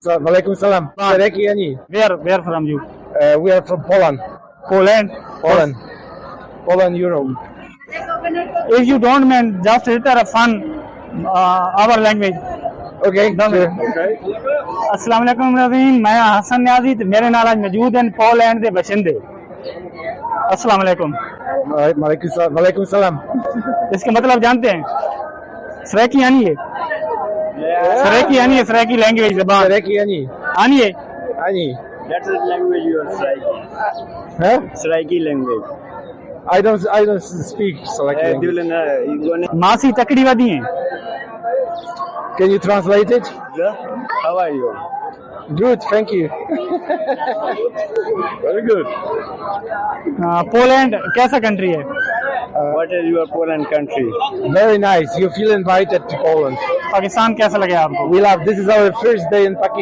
Walaikum salam. Sereki Ani. Where from you? We are from Poland. Poland. Poland, Europe. If you don't mind, just utter a fun our language. Okay, sure. अस्सलाम वालेकुम नज़ीन, मैं हसन न्याजी ते मेरे नाल आज मौजूद हैं पोलैंड दे बशिंदे। अस्सलाम वालेकुम। Walaikum salam. इसका मतलब जानते हैं? सराकी आनी है? सराकी आनी है? सराकी लैंग्वेज ज़बान Sereki Ani. आनी है? Ani. That's the language you are Sraiki. Huh? Sraiki language. I don't speak Sereki language. मासी तकड़ी वादी हैं। Can you translate it? How are you? Good, thank you. Very good. Poland कैसा country है? What is your Poland country? Very nice. You feel invited to Poland. Pakistan कैसा लगे आपको? We love. This is our first day in Pakistan.